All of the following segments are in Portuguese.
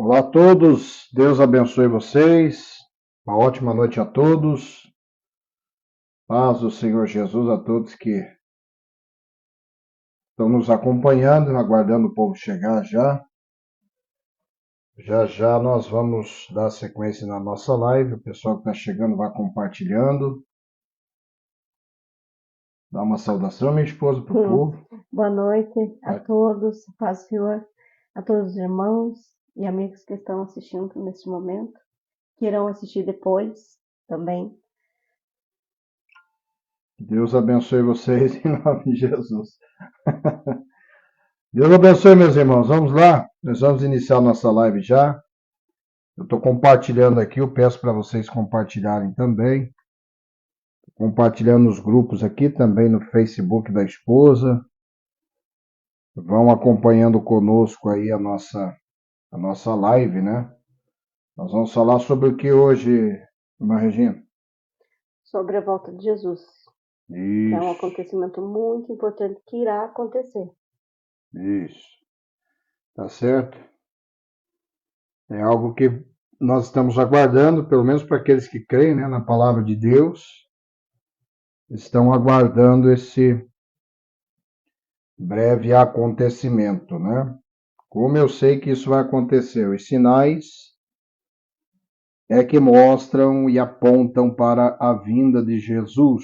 Olá a todos, Deus abençoe vocês, uma ótima noite a todos, paz do Senhor Jesus a todos que estão nos acompanhando, aguardando o povo chegar já. Já já nós vamos dar sequência na nossa live, o pessoal que está chegando vai compartilhando. Dá uma saudação, minha esposa, para o povo. Boa noite a todos, paz do Senhor, a todos os irmãos e amigos que estão assistindo neste momento, que irão assistir depois também. Deus abençoe vocês em nome de Jesus. Deus abençoe, meus irmãos. Vamos lá, nós vamos iniciar nossa live já. Eu estou compartilhando aqui, eu peço para vocês compartilharem também. Compartilhando nos grupos aqui, também no Facebook da esposa. Vão acompanhando conosco aí a nossa live, né? Nós vamos falar sobre o que hoje, irmã Regina? Sobre a volta de Jesus. Isso. Que é um acontecimento muito importante que irá acontecer. Isso. Tá certo? É algo que nós estamos aguardando, pelo menos para aqueles que creem, né, na palavra de Deus, estão aguardando esse breve acontecimento, né? Como eu sei que isso vai acontecer? Os sinais é que mostram e apontam para a vinda de Jesus.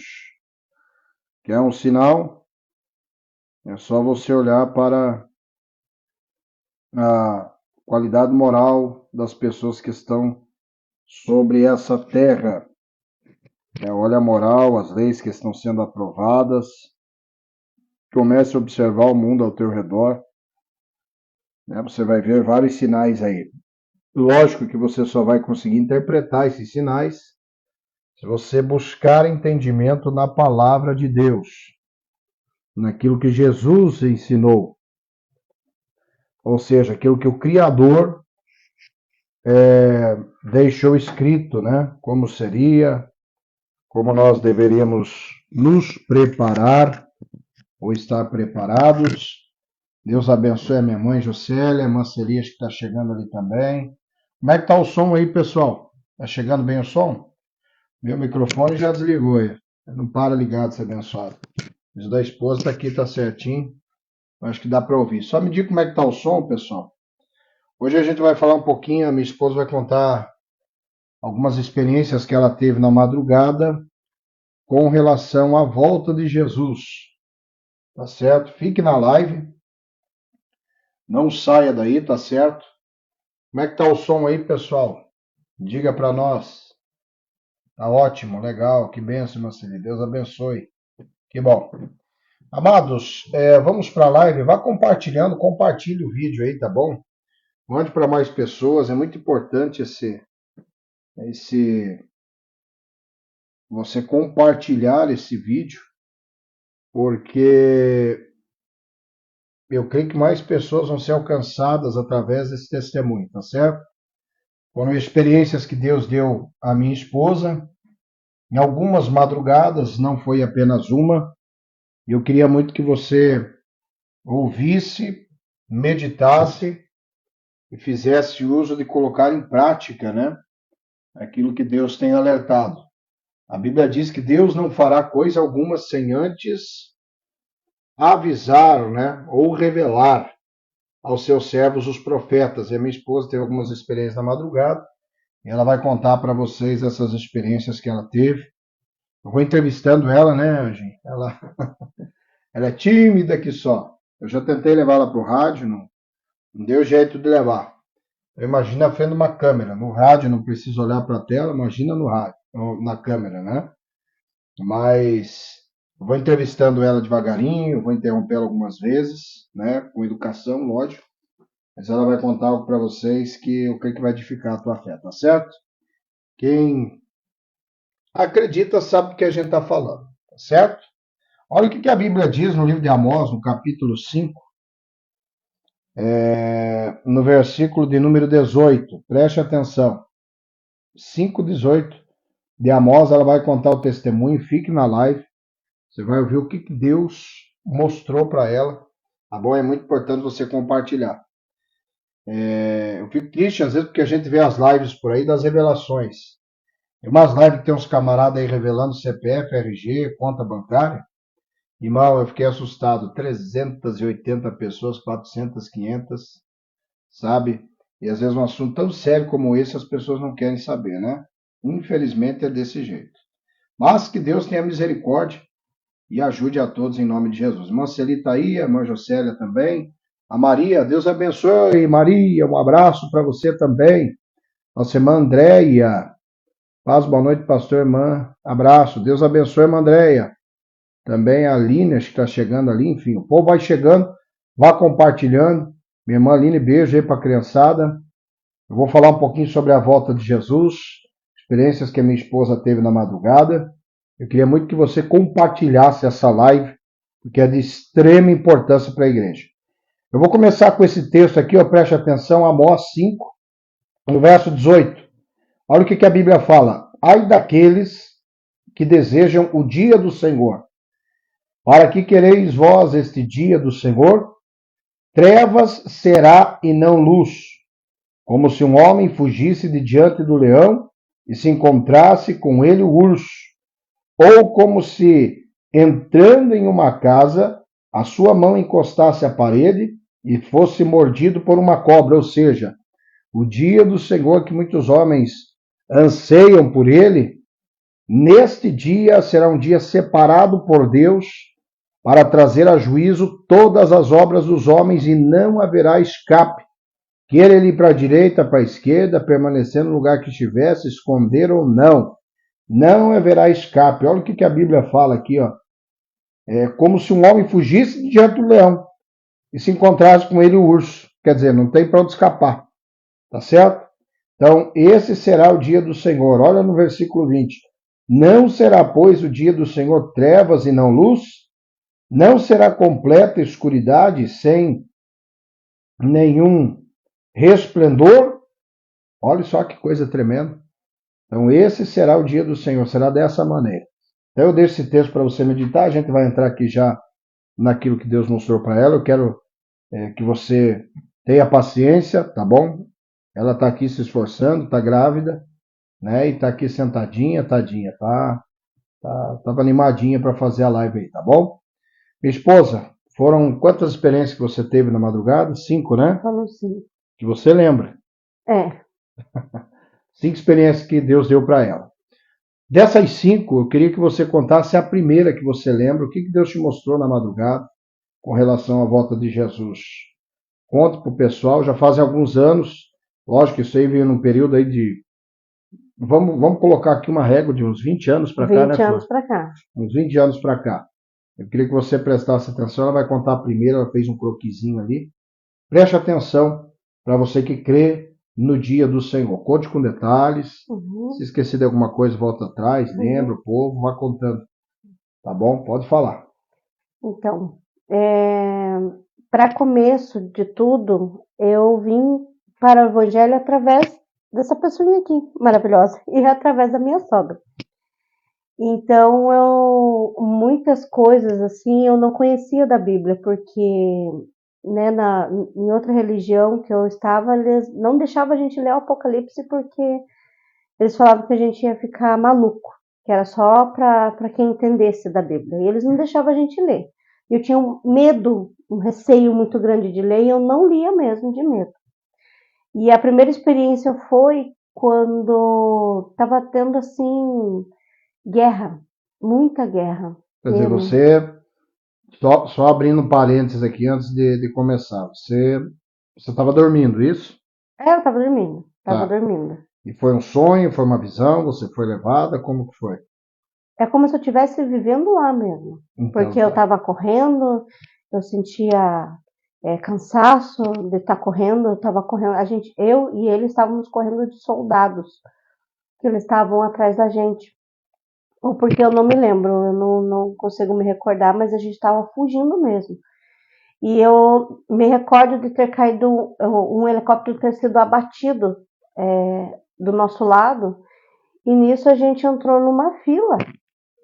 Quer um sinal? É só você olhar para a qualidade moral das pessoas que estão sobre essa terra. Olha a moral, as leis que estão sendo aprovadas. Comece a observar o mundo ao teu redor. Você vai ver vários sinais aí. Lógico que você só vai conseguir interpretar esses sinais se você buscar entendimento na palavra de Deus, naquilo que Jesus ensinou. Ou seja, aquilo que o Criador deixou escrito, né? Como seria, como nós deveríamos nos preparar ou estar preparados. Deus abençoe a minha mãe Jocélia, a irmã Celias que está chegando ali também. Como é que está o som aí, pessoal? Está chegando bem o som? Meu microfone já desligou aí. Não para ligado, ser abençoado. O da esposa está aqui, está certinho. Acho que dá para ouvir. Só me diga como é que está o som, pessoal. Hoje a gente vai falar um pouquinho, a minha esposa vai contar algumas experiências que ela teve na madrugada com relação à volta de Jesus. Tá certo? Fique na live. Não saia daí, tá certo? Como é que tá o som aí, pessoal? Diga para nós. Tá ótimo, legal, que bênção, Marcelinho. Deus abençoe. Que bom. Amados, vamos para a live. Vá compartilhando, compartilhe o vídeo aí, tá bom? Mande para mais pessoas. É muito importante você compartilhar esse vídeo, porque eu creio que mais pessoas vão ser alcançadas através desse testemunho, tá certo? Foram experiências que Deus deu à minha esposa, em algumas madrugadas, não foi apenas uma. Eu queria muito que você ouvisse, meditasse e fizesse uso de colocar em prática, né? Aquilo que Deus tem alertado. A Bíblia diz que Deus não fará coisa alguma sem antes avisar, né? Ou revelar aos seus servos, os profetas. E a minha esposa teve algumas experiências na madrugada, e ela vai contar para vocês essas experiências que ela teve. Eu vou entrevistando ela, né, Angie? Ela é tímida que só. Eu já tentei levar ela para o rádio, não deu jeito de levar. Eu imagino na frente de uma câmera. No rádio não preciso olhar para a tela, imagina no rádio, na câmera, né? Mas eu vou entrevistando ela devagarinho, vou interrompê-la algumas vezes, né? Com educação, lógico. Mas ela vai contar algo para vocês que eu creio que vai edificar a tua fé, tá certo? Quem acredita sabe do que a gente está falando, tá certo? Olha o que a Bíblia diz no livro de Amós, no capítulo 5, no versículo de número 18. Preste atenção. 5:18 de Amós, ela vai contar o testemunho. Fique na live. Você vai ouvir o que Deus mostrou para ela. Tá bom? É muito importante você compartilhar. Eu fico triste às vezes porque a gente vê as lives por aí das revelações. Tem umas lives que tem uns camaradas aí revelando CPF, RG, conta bancária. E mal, eu fiquei assustado. 380 pessoas, 400, 500, sabe? E às vezes um assunto tão sério como esse as pessoas não querem saber, né? Infelizmente é desse jeito. Mas que Deus tenha misericórdia e ajude a todos em nome de Jesus. Irmã Celita aí, a irmã Jocélia também. A Maria, Deus abençoe. Maria, um abraço para você também. Nossa irmã Andréia. Paz, boa noite, pastor, irmã. Abraço. Deus abençoe, irmã Andréia. Também a Aline, acho que está chegando ali. Enfim, o povo vai chegando. Vá compartilhando. Minha irmã Aline, beijo aí para a criançada. Eu vou falar um pouquinho sobre a volta de Jesus, experiências que a minha esposa teve na madrugada. Eu queria muito que você compartilhasse essa live, porque é de extrema importância para a igreja. Eu vou começar com esse texto aqui, ó, preste atenção, Amós 5, no verso 18. Olha o que a Bíblia fala. Ai daqueles que desejam o dia do Senhor. Para que quereis vós este dia do Senhor? Trevas será e não luz, como se um homem fugisse de diante do leão e se encontrasse com ele o urso, ou como se, entrando em uma casa, a sua mão encostasse à parede e fosse mordido por uma cobra, ou seja, o dia do Senhor que muitos homens anseiam por ele, neste dia será um dia separado por Deus para trazer a juízo todas as obras dos homens e não haverá escape. Quer ele ir para a direita, para a esquerda, permanecer no lugar que estivesse, esconder ou não. Não haverá escape. Olha o que a Bíblia fala aqui, ó. É como se um homem fugisse diante do leão e se encontrasse com ele o urso. Quer dizer, não tem para onde escapar. Tá certo? Então, esse será o dia do Senhor. Olha no versículo 20. Não será, pois, o dia do Senhor trevas e não luz? Não será completa escuridade sem nenhum resplendor? Olha só que coisa tremenda. Então, esse será o dia do Senhor, será dessa maneira. Então, eu deixo esse texto para você meditar, a gente vai entrar aqui já naquilo que Deus mostrou para ela. Eu quero que você tenha paciência, tá bom? Ela está aqui se esforçando, está grávida, né? E está aqui sentadinha, tadinha, tava animadinha para fazer a live aí, tá bom? Minha esposa, foram quantas experiências que você teve na madrugada? 5, né? Falou sim. Que você lembra? É. 5 experiências que Deus deu para ela. Dessas 5, eu queria que você contasse a primeira que você lembra, o que Deus te mostrou na madrugada com relação à volta de Jesus. Conta para o pessoal, já fazem alguns anos, lógico que isso aí veio num período aí de, vamos colocar aqui uma régua de uns 20 anos para cá, né, 20 anos para cá. Uns 20 anos para cá. Eu queria que você prestasse atenção, ela vai contar a primeira, ela fez um croquisinho ali. Preste atenção para você que crê no dia do Senhor. Conte com detalhes. Se esquecer de alguma coisa, volta atrás, lembra o povo, vá contando. Tá bom? Pode falar. Então, para começo de tudo, eu vim para o Evangelho através dessa pessoinha aqui, maravilhosa, e através da minha sogra. Então, muitas coisas assim eu não conhecia da Bíblia, porque né, em outra religião que eu estava, eles não deixavam a gente ler o Apocalipse porque eles falavam que a gente ia ficar maluco, que era só para quem entendesse da Bíblia. E eles não deixavam a gente ler. Eu tinha um medo, um receio muito grande de ler, e eu não lia mesmo de medo. E a primeira experiência foi quando estava tendo assim guerra, muita guerra. Quer dizer, você, só abrindo parênteses aqui antes de começar, você estava dormindo, isso? Eu estava dormindo, dormindo. E foi um sonho, foi uma visão, você foi levada, como que foi? É como se eu estivesse vivendo lá mesmo, então, porque eu estava correndo, eu sentia cansaço de estar correndo, eu estava correndo, eu e ele estávamos correndo de soldados, que eles estavam atrás da gente, ou porque eu não me lembro, eu não consigo me recordar, mas a gente estava fugindo mesmo. E eu me recordo de ter caído, um helicóptero ter sido abatido do nosso lado, e nisso a gente entrou numa fila.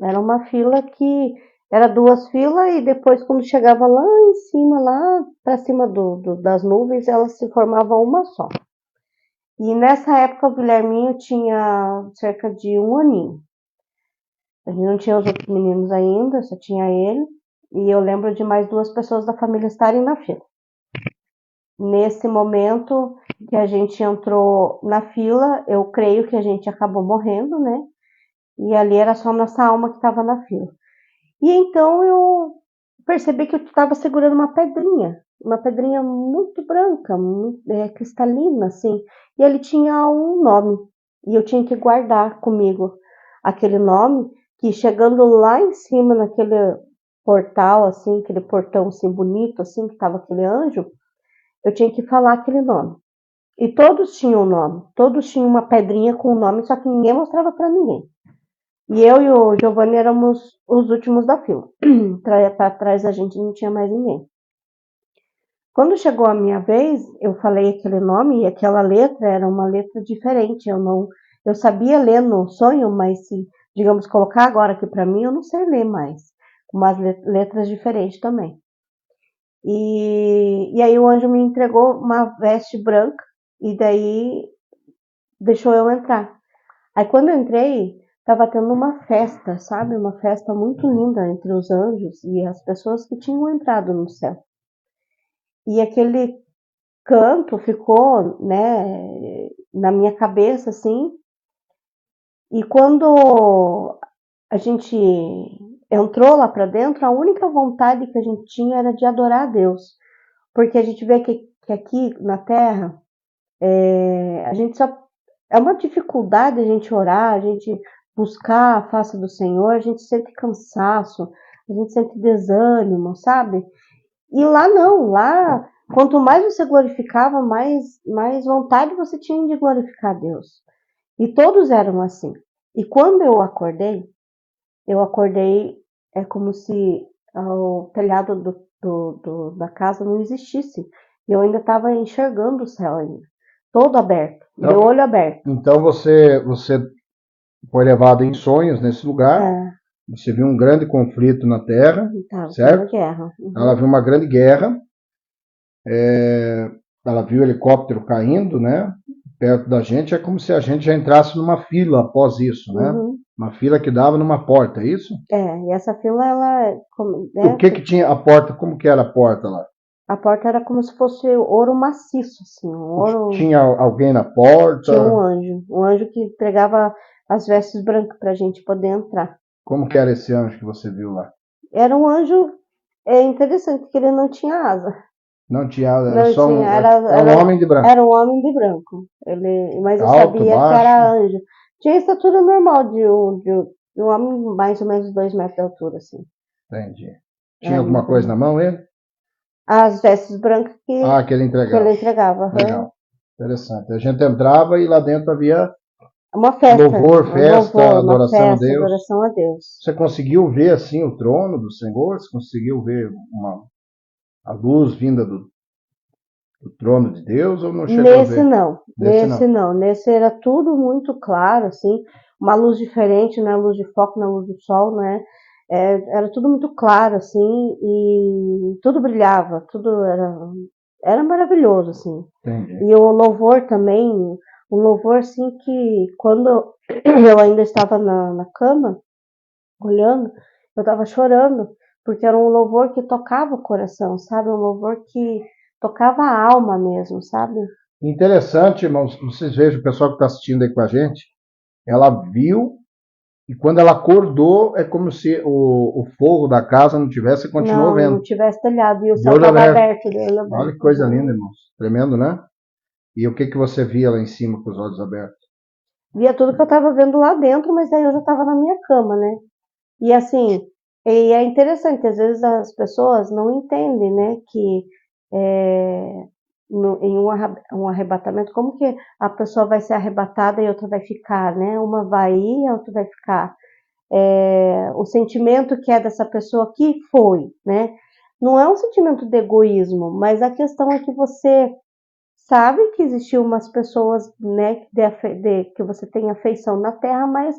Era uma fila que Era duas filas e depois quando chegava lá em cima, lá para cima das nuvens, elas se formavam uma só. E nessa época o Guilherminho tinha cerca de 1 aninho. A gente não tinha os outros meninos ainda, só tinha ele. E eu lembro de mais 2 pessoas da família estarem na fila. Nesse momento que a gente entrou na fila, eu creio que a gente acabou morrendo, né? E ali era só nossa alma que estava na fila. E então eu percebi que eu estava segurando uma pedrinha muito branca, muito, cristalina, assim. E ele tinha um nome, e eu tinha que guardar comigo aquele nome, que chegando lá em cima, naquele portal, assim, aquele portão assim, bonito, assim, que estava aquele anjo, eu tinha que falar aquele nome. E todos tinham um nome, todos tinham uma pedrinha com o nome, só que ninguém mostrava para ninguém. E eu e o Giovanni éramos os últimos da fila. Para trás da gente não tinha mais ninguém. Quando chegou a minha vez, eu falei aquele nome e aquela letra era uma letra diferente. Eu sabia ler no sonho, mas se, digamos, colocar agora aqui para mim, eu não sei ler mais. Umas letras diferentes também. E aí o anjo me entregou uma veste branca e daí deixou eu entrar. Aí quando eu entrei, estava tendo uma festa, sabe? Uma festa muito linda entre os anjos e as pessoas que tinham entrado no céu. E aquele canto ficou, né, na minha cabeça, assim. E quando a gente entrou lá para dentro, a única vontade que a gente tinha era de adorar a Deus. Porque a gente vê que aqui na Terra, a gente só é uma dificuldade a gente orar, a gente buscar a face do Senhor, a gente sente cansaço, a gente sente desânimo, sabe? E lá não, lá quanto mais você glorificava, mais vontade você tinha de glorificar a Deus. E todos eram assim. E quando eu acordei é como se o telhado da casa não existisse. E eu ainda estava enxergando o céu ainda, todo aberto, meu olho aberto. Então você foi levado em sonhos nesse lugar. Você viu um grande conflito na Terra, certo? Guerra. Ela viu uma grande guerra. Ela viu o helicóptero caindo, né? Perto da gente. É como se a gente já entrasse numa fila após isso, né? Uma fila que dava numa porta, é isso? E essa fila, ela... O que tinha a porta? Como que era a porta lá? A porta era como se fosse ouro maciço, assim, ouro... Tinha alguém na porta? Tinha um anjo que entregava as vestes brancas pra gente poder entrar. Como que era esse anjo que você viu lá? Era um anjo interessante, que ele não tinha asa. Não tinha asa, era só um homem de branco. Era um homem de branco. Mas eu sabia que era anjo. Tinha a estatura normal de um homem mais ou menos 2 metros de altura, assim. Entendi. Tinha alguma coisa na mão ele? As vestes brancas que ele entregava. Legal. Interessante. A gente entrava e lá dentro havia uma festa. Louvor, festa, adoração a Deus. Adoração a Deus. Você conseguiu ver assim o trono do Senhor? Você conseguiu ver a luz vinda do trono de Deus ou não chegou a ver? Nesse não. Nesse era tudo muito claro, assim, uma luz diferente, né? Luz de foco na luz do sol, né? Era tudo muito claro, assim, e tudo brilhava, tudo era maravilhoso, assim. Entendi. E o louvor também, um louvor, assim, que quando eu ainda estava na cama, olhando, eu estava chorando, porque era um louvor que tocava o coração, sabe? Um louvor que tocava a alma mesmo, sabe? Interessante, irmãos, vocês vejam, o pessoal que está assistindo aí com a gente, ela viu e quando ela acordou é como se o forro da casa não tivesse, continuou vendo. Não tivesse telhado e o céu estava aberto. Olha que coisa linda, irmãos. Tremendo, né? E o que você via lá em cima com os olhos abertos? Via tudo que eu estava vendo lá dentro, mas aí eu já estava na minha cama, né? E assim, é interessante, às vezes as pessoas não entendem, né, que em um arrebatamento, como que a pessoa vai ser arrebatada e outra vai ficar, né? Uma vai ir e a outra vai ficar. O sentimento que é dessa pessoa que foi, né? Não é um sentimento de egoísmo, mas a questão é que você sabe que existiu umas pessoas, né, que você tem afeição na Terra, mas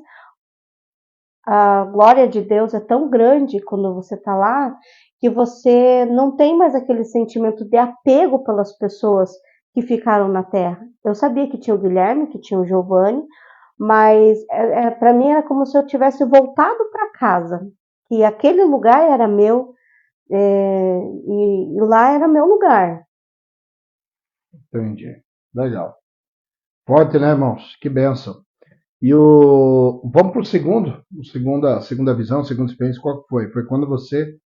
a glória de Deus é tão grande quando você está lá, que você não tem mais aquele sentimento de apego pelas pessoas que ficaram na terra. Eu sabia que tinha o Guilherme, que tinha o Giovanni, mas para mim era como se eu tivesse voltado para casa, que aquele lugar era meu, e lá era meu lugar. Entendi. Legal. Forte, né, irmãos? Que bênção. Vamos para o segunda visão, segunda experiência, qual que foi? Foi quando você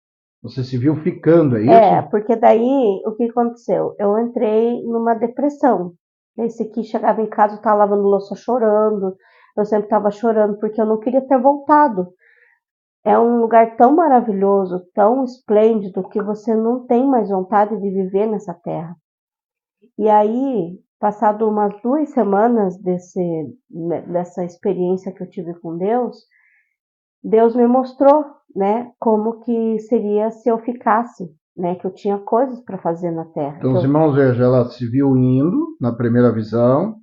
se viu ficando, é isso? Porque daí o que aconteceu? Eu entrei numa depressão. Esse aqui chegava em casa, eu estava lavando louça chorando, eu sempre estava chorando porque eu não queria ter voltado. É um lugar tão maravilhoso, tão esplêndido, que você não tem mais vontade de viver nessa terra. E aí, passado umas 2 semanas dessa experiência que eu tive com Deus me mostrou, né, como que seria se eu ficasse, né, que eu tinha coisas para fazer na terra. Então, os irmãos, veja, ela se viu indo na primeira visão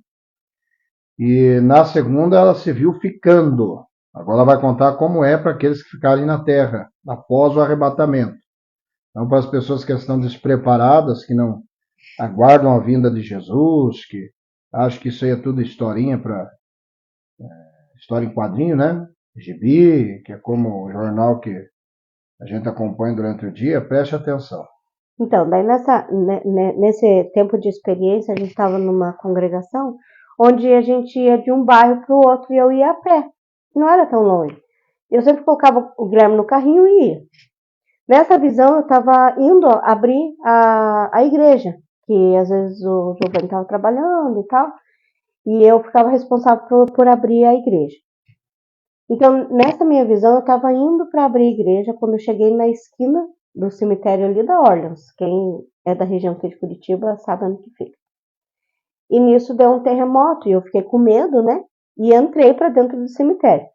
e na segunda ela se viu ficando. Agora ela vai contar como é para aqueles que ficarem na terra após o arrebatamento. Então, para as pessoas que estão despreparadas, que não aguardam a vinda de Jesus, que acham que isso aí é tudo historinha para história em quadrinho, né? Gibi, que é como o jornal que a gente acompanha durante o dia, preste atenção. Então, daí nesse tempo de experiência, a gente estava numa congregação onde a gente ia de um bairro para o outro e eu ia a pé. Não era tão longe. Eu sempre colocava o Guilherme no carrinho e ia. Nessa visão, eu estava indo abrir a igreja, que às vezes o Giovanni estava trabalhando e tal, e eu ficava responsável por abrir a igreja. Então, nessa minha visão, eu estava indo para abrir a igreja quando eu cheguei na esquina do cemitério ali da Orleans. Quem é da região aqui de Curitiba sabe onde que fica. E nisso deu um terremoto e eu fiquei com medo, né? E entrei para dentro do cemitério.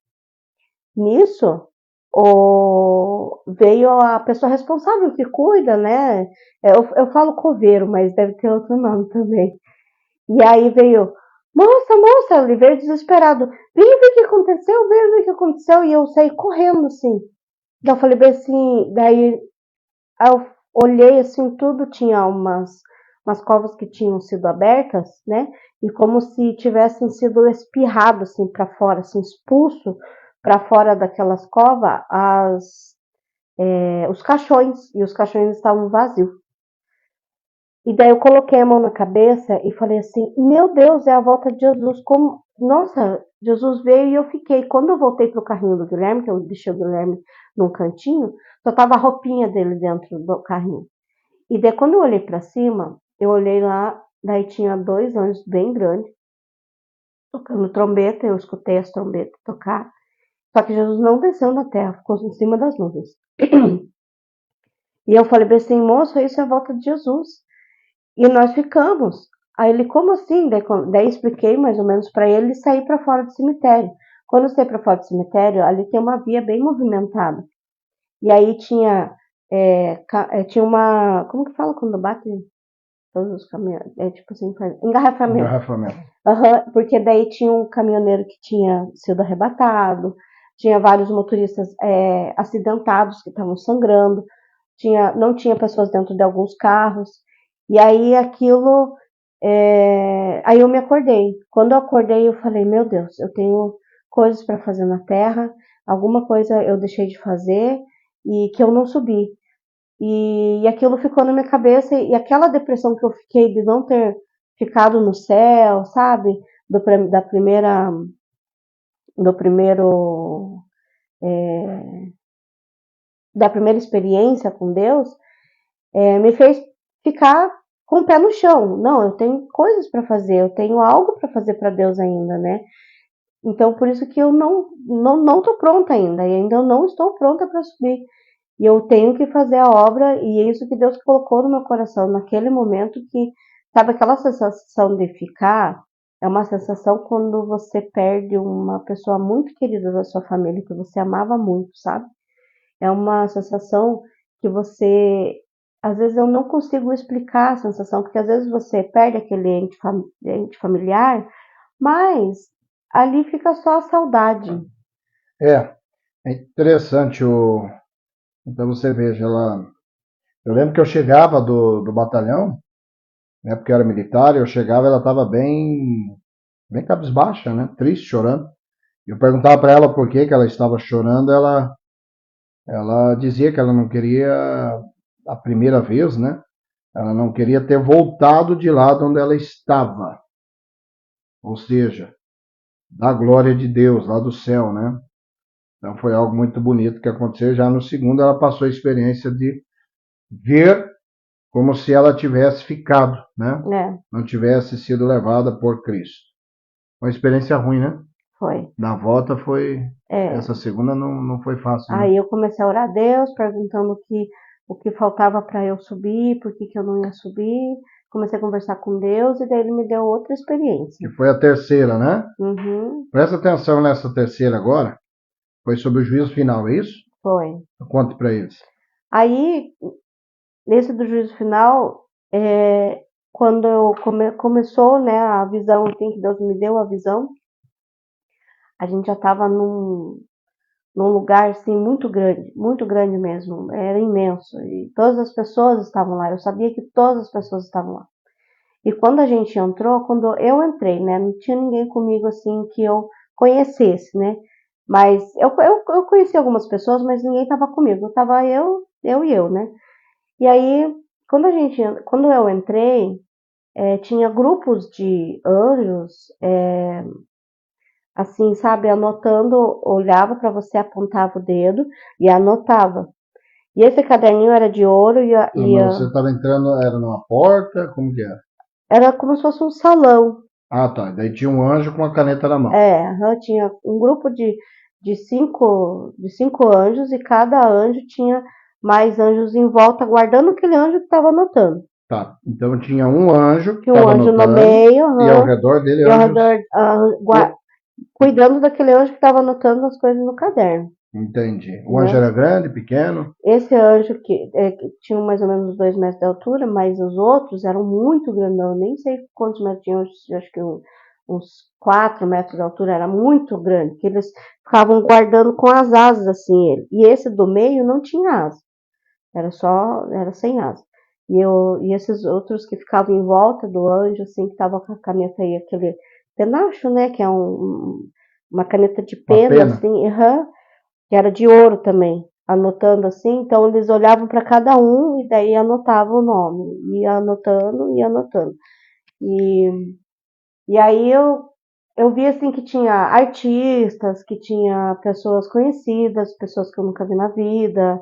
Nisso, veio a pessoa responsável que cuida, né? Eu falo coveiro, mas deve ter outro nome também. E aí veio, moça, ele veio desesperado. Vem ver o que aconteceu, vem ver o que aconteceu. E eu saí correndo, assim. Então eu falei bem assim, daí eu olhei assim, tudo tinha umas covas que tinham sido abertas, né? E como se tivessem sido espirrado assim para fora, assim, expulso para fora daquelas covas os caixões, e os caixões estavam vazios. E daí eu coloquei a mão na cabeça e falei assim, meu Deus, é a volta de Jesus. Como, nossa, Jesus veio e eu fiquei. Quando eu voltei pro carrinho do Guilherme, que eu deixei o Guilherme num cantinho, só tava a roupinha dele dentro do carrinho. E daí quando eu olhei para cima, eu olhei lá, daí tinha 2 anjos bem grandes, tocando trombeta, eu escutei as trombetas tocar. Só que Jesus não desceu na terra, ficou em cima das nuvens. E eu falei assim, moço, isso é a volta de Jesus. E nós ficamos. Aí ele, como assim? Daí expliquei mais ou menos para ele e saí para fora do cemitério. Quando eu saí para fora do cemitério, ali tem uma via bem movimentada. E aí tinha uma. Como que fala quando bate todos os caminhões? É tipo assim, engarrafamento. Engarrafamento. Porque daí tinha um caminhoneiro que tinha sido arrebatado, tinha vários motoristas acidentados que estavam sangrando, não tinha pessoas dentro de alguns carros. E aí aquilo. Aí eu me acordei. Quando eu acordei, eu falei: meu Deus, eu tenho coisas para fazer na terra, alguma coisa eu deixei de fazer e que eu não subi. E aquilo ficou na minha cabeça, e aquela depressão que eu fiquei de não ter ficado no céu, sabe? Da primeira. Do primeiro. Da primeira experiência com Deus, me fez ficar com o pé no chão. Não, eu tenho coisas para fazer, eu tenho algo para fazer para Deus ainda, né? Então, por isso que eu não tô pronta ainda, e ainda não estou pronta para subir. E eu tenho que fazer a obra, e é isso que Deus colocou no meu coração naquele momento, que, sabe, aquela sensação de ficar, é uma sensação quando você perde uma pessoa muito querida da sua família, que você amava muito, sabe? É uma sensação que você, às vezes eu não consigo explicar a sensação, porque às vezes você perde aquele ente familiar, mas ali fica só a saudade. É interessante então você veja lá. Eu lembro que eu chegava do batalhão, né, porque eu era militar, eu chegava, ela estava bem cabisbaixa, né, triste, chorando. Eu perguntava para ela por que ela estava chorando, ela dizia que ela não queria a primeira vez, né? Ela não queria ter voltado de lá de onde ela estava, ou seja, da glória de Deus, lá do céu, né? Então foi algo muito bonito que aconteceu. Já no segundo, ela passou a experiência de ver como se ela tivesse ficado, né? É, Não tivesse sido levada por Cristo. Uma experiência ruim, né? foi. Na volta foi. É. Essa segunda não foi fácil, não. Aí eu comecei a orar a Deus, perguntando o que faltava para eu subir, por que eu não ia subir. Comecei a conversar com Deus e daí ele me deu outra experiência. Que foi a terceira, né? Uhum, Presta atenção nessa terceira agora. Foi sobre o juízo final, é isso? foi. Conte para eles. Aí, nesse do juízo final, quando começou, né, a visão, assim, que Deus me deu a visão, a gente já estava num lugar assim muito grande mesmo, era imenso e todas as pessoas estavam lá. Eu sabia que todas as pessoas estavam lá. E quando a gente entrou, quando eu entrei, né, não tinha ninguém comigo assim que eu conhecesse, né? Mas eu conheci algumas pessoas, mas ninguém estava comigo. Tava eu e eu, né? E aí, quando eu entrei, tinha grupos de anjos, assim, sabe, anotando, olhava para você, apontava o dedo e anotava. E esse caderninho era de ouro Não, mas você estava entrando, era numa porta? Como que era? era como se fosse um salão. Ah, tá. Daí tinha um anjo com a caneta na mão. Tinha um grupo de cinco anjos e cada anjo tinha mais anjos em volta, guardando aquele anjo que estava anotando. Tá. Então tinha um anjo que Tinha um estava anjo no anotando meio, e ao redor dele e ao anjos. redor, cuidando daquele anjo que estava anotando as coisas no caderno, Entendi. O anjo né? era grande, pequeno? Esse anjo que tinha mais ou menos 2 metros de altura, mas os outros eram muito grandão, nem sei quantos metros tinham, acho que uns 4 metros de altura, era muito grande, que eles ficavam guardando com as asas assim ele. E esse do meio não tinha asa, era sem asa. E esses outros que ficavam em volta do anjo, assim, que tava com a caneta aí, aquele penacho, né, que é uma caneta de Uma pena, pena? assim, que era de ouro também, anotando assim. Então eles olhavam para cada um e daí anotavam o nome, ia anotando e anotando. E, e aí eu vi assim que tinha artistas, que tinha pessoas conhecidas, pessoas que eu nunca vi na vida.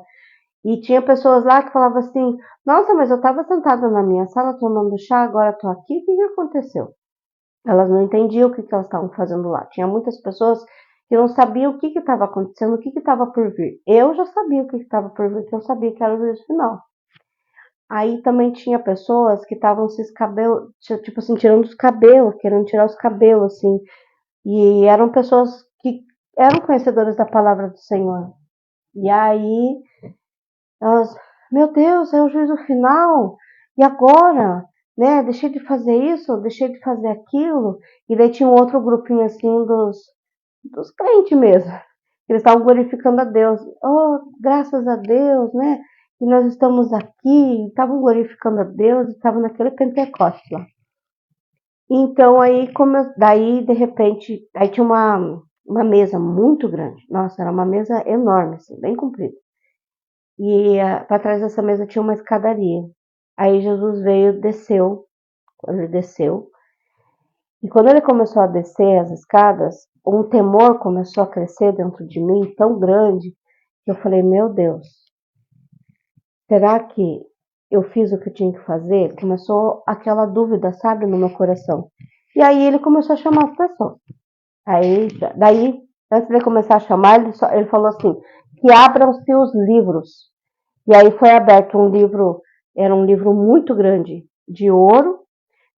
E tinha pessoas lá que falavam assim: Nossa, mas eu estava sentada na minha sala tomando chá, agora estou aqui, o que que aconteceu? Elas não entendiam o que que elas estavam fazendo lá. Tinha muitas pessoas que não sabiam o que estava acontecendo, o que estava por vir. Eu já sabia o que estava por vir, porque eu sabia que era o juízo final. Aí também tinha pessoas que estavam se escabelo, tipo assim, tirando os cabelos, querendo tirar os cabelos, assim. E eram pessoas que eram conhecedoras da palavra do Senhor. E aí elas, meu Deus, é o juízo final. E agora? Né? Deixei de fazer isso, deixei de fazer aquilo. E daí tinha um outro grupinho assim dos crentes mesmo. Eles estavam glorificando a Deus. Oh, graças a Deus, né? E nós estamos aqui. Estavam glorificando a Deus, estavam naquele Pentecoste lá. Então aí, daí de repente, aí tinha uma mesa muito grande. Nossa, era uma mesa enorme, assim, bem comprida. E para trás dessa mesa tinha uma escadaria. Aí Jesus veio, desceu. Quando ele desceu, e quando ele começou a descer as escadas, um temor começou a crescer dentro de mim tão grande que eu falei: Meu Deus, será que eu fiz o que eu tinha que fazer? Começou aquela dúvida, sabe, no meu coração. E aí ele começou a chamar as pessoas. Aí, daí, antes de ele começar a chamar, ele falou assim: que abram-se os livros. E aí foi aberto um livro, era um livro muito grande, de ouro,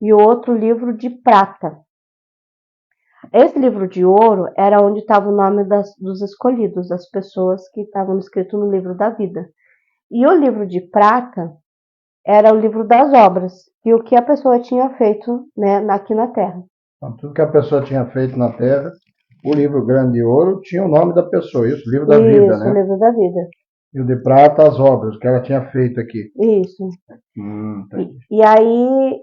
e outro livro de prata. Esse livro de ouro era onde estava o nome dos escolhidos, das pessoas que estavam escritos no livro da vida. E o livro de prata era o livro das obras, e o que a pessoa tinha feito, né, aqui na Terra. Então, tudo que a pessoa tinha feito na terra O livro grande de ouro tinha o nome da pessoa, isso, o livro da vida, Isso, o né? livro da vida. E o de prata, as obras que ela tinha feito aqui. Isso. Entendi. E aí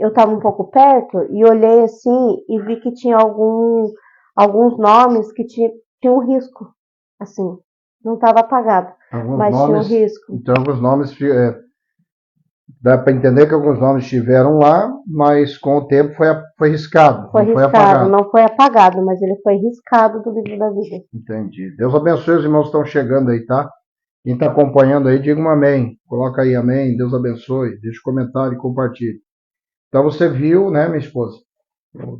eu estava um pouco perto e olhei assim e vi que tinha alguns nomes que tinham um risco, assim, não estava apagado, Alguns mas tinha um nomes, risco. então alguns nomes, dá para entender que alguns nomes estiveram lá, mas com o tempo foi riscado, Foi não foi riscado, apagado. não foi apagado, mas ele foi riscado do livro da vida. Entendi. Deus abençoe os irmãos que estão chegando aí, tá? Quem está acompanhando aí, diga um amém. Coloca aí amém, Deus abençoe. Deixa um comentário e compartilhe. Então você viu, né, minha esposa?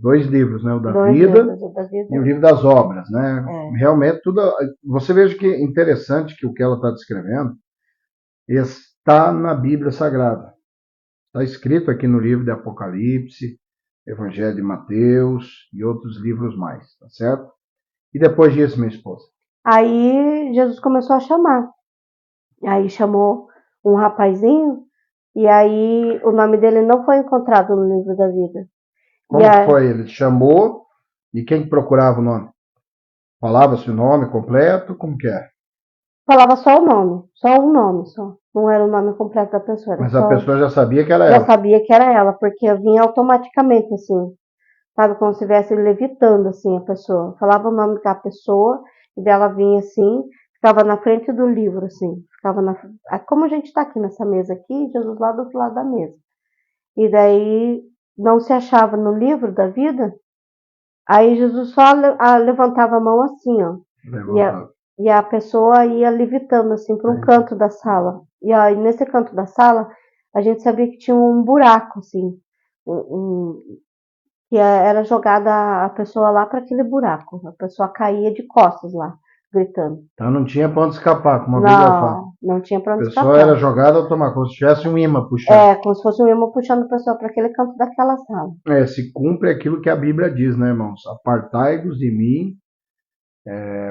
Dois livros, né? O da Dois vida livros, o da vida. e o livro das obras, né? É. Realmente tudo. Você veja que interessante que o que ela está descrevendo está na Bíblia Sagrada. Está escrito aqui no livro de Apocalipse, Evangelho de Mateus e outros livros mais, tá certo? E depois disso, minha esposa? Aí Jesus começou a chamar. Aí chamou um rapazinho e aí o nome dele não foi encontrado no livro da vida. Como que foi? Ele chamou e quem procurava o nome? Falava-se o nome completo? Como que é? Falava só o nome, só um nome só. Não era o nome completo da pessoa, era Mas a só. pessoa já sabia que era Já ela. sabia que era ela, porque vinha automaticamente, assim, sabe? Como se estivesse levitando, assim, a pessoa. Falava o nome da pessoa e dela vinha assim, ficava na frente do livro, assim. Ficava na. Como a gente está aqui nessa mesa aqui, Jesus lá do outro lado da mesa. E daí não se achava no livro da vida, aí Jesus só levantava a mão assim, ó. E a pessoa ia levitando assim para um canto da sala. E aí nesse canto da sala, a gente sabia que tinha um buraco assim, que era jogada a pessoa lá para aquele buraco. A pessoa caía de costas lá, gritando. Então não tinha para onde escapar, como a Bíblia fala. Não tinha para A onde pessoa escapar. era jogada automaticamente, como se tivesse um imã puxando. É, como se fosse um imã puxando a pessoa para aquele canto daquela sala. Se cumpre aquilo que a Bíblia diz, né, irmãos? Apartai-vos de mim,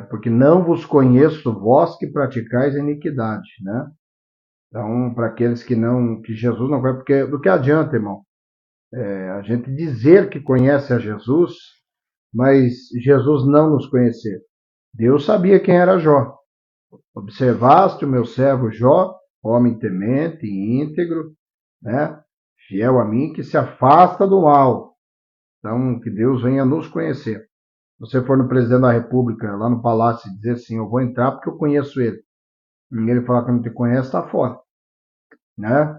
porque não vos conheço, vós que praticais a iniquidade, né? Então, para aqueles que Jesus não conhece, porque do que adianta, irmão? A gente dizer que conhece a Jesus, mas Jesus não nos conhecer. Deus sabia quem era Jó. Observaste o meu servo Jó, homem temente e íntegro, né? Fiel a mim, que se afasta do mal. Então, que Deus venha nos conhecer. Se você for no presidente da República, lá no palácio, e dizer assim, eu vou entrar porque eu conheço ele. E ele falar que não te conhece, está fora. Né?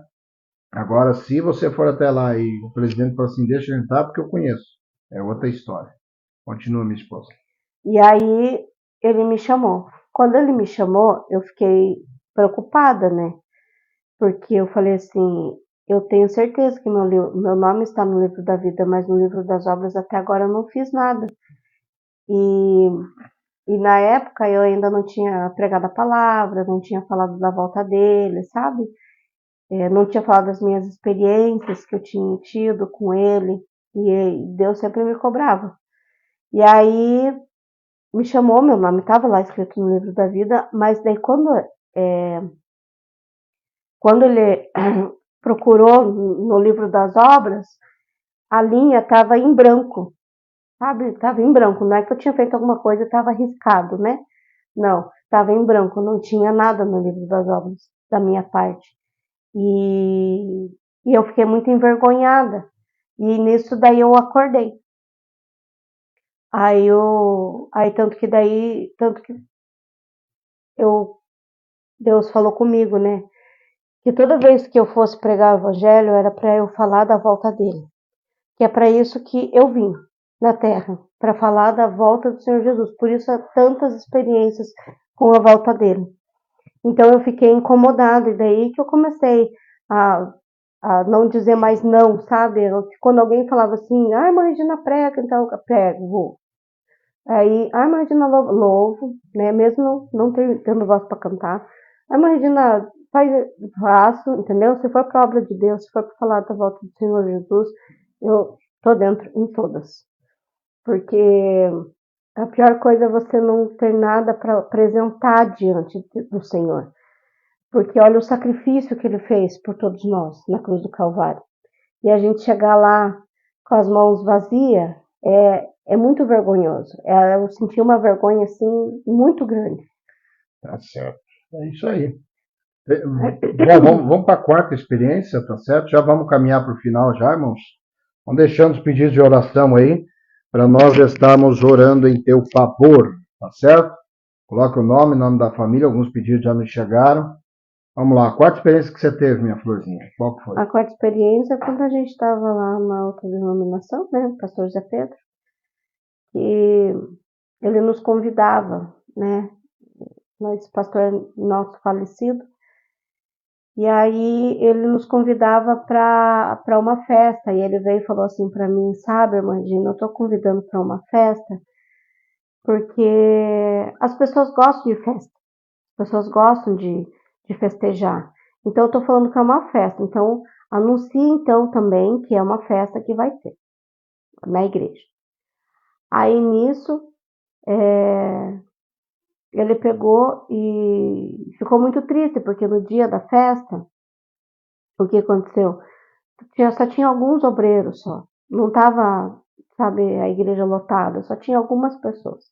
Agora, se você for até lá e o presidente falar assim, deixa eu entrar porque eu conheço. É outra história. Continua, minha esposa. E aí ele me chamou. Quando ele me chamou, eu fiquei preocupada, né? Porque eu falei assim, eu tenho certeza que meu nome está no livro da vida, mas no livro das obras até agora eu não fiz nada. E, e na época eu ainda não tinha pregado a palavra, não tinha falado da volta dele, sabe? Não tinha falado das minhas experiências que eu tinha tido com ele. E Deus sempre me cobrava. E aí me chamou, meu nome estava lá escrito no livro da vida, mas daí quando ele procurou no livro das obras, a linha estava em branco, sabe? Estava em branco, não é que eu tinha feito alguma coisa e estava riscado, né? Não, estava em branco, não tinha nada no livro das obras da minha parte. E eu fiquei muito envergonhada. E nisso daí eu acordei. Tanto que Deus falou comigo, né? Que toda vez que eu fosse pregar o evangelho era para eu falar da volta dele. Que é para isso que eu vim na terra, para falar da volta do Senhor Jesus. Por isso há tantas experiências com a volta dele. Então eu fiquei incomodada e daí que eu comecei a não dizer mais não, sabe? Quando alguém falava assim, irmã Regina prega, então eu prego, vou. Aí, irmã Regina louvo, né? Mesmo não tendo voz para cantar. Irmã Regina faço, entendeu? Se for para a obra de Deus, se for para falar da volta do Senhor Jesus, eu tô dentro em todas. Porque a pior coisa é você não ter nada para apresentar diante do Senhor. Porque olha o sacrifício que ele fez por todos nós na cruz do Calvário. E a gente chegar lá com as mãos vazias, é muito vergonhoso. Eu senti uma vergonha, assim, muito grande. Tá certo. É isso aí. Bom, vamos para a quarta experiência, tá certo? Já vamos caminhar para o final já, irmãos. Vamos deixando os pedidos de oração aí, para nós estarmos orando em teu favor, tá certo? Coloca o nome da família, alguns pedidos já me chegaram. Vamos lá, a quarta experiência que você teve, minha florzinha, qual que foi? A quarta experiência, quando a gente estava lá na outra denominação, né, o pastor José Pedro, e ele nos convidava, né, esse pastor nosso falecido, e aí ele nos convidava para uma festa, e ele veio e falou assim para mim, sabe, irmã Gina, eu estou convidando para uma festa, porque as pessoas gostam de festa, as pessoas gostam de festejar. Então eu estou falando que é uma festa, então anuncie então também que é uma festa que vai ter na igreja. Aí nisso, ele pegou e ficou muito triste, porque no dia da festa, o que aconteceu? Só tinha alguns obreiros só. Não estava, sabe, a igreja lotada, só tinha algumas pessoas.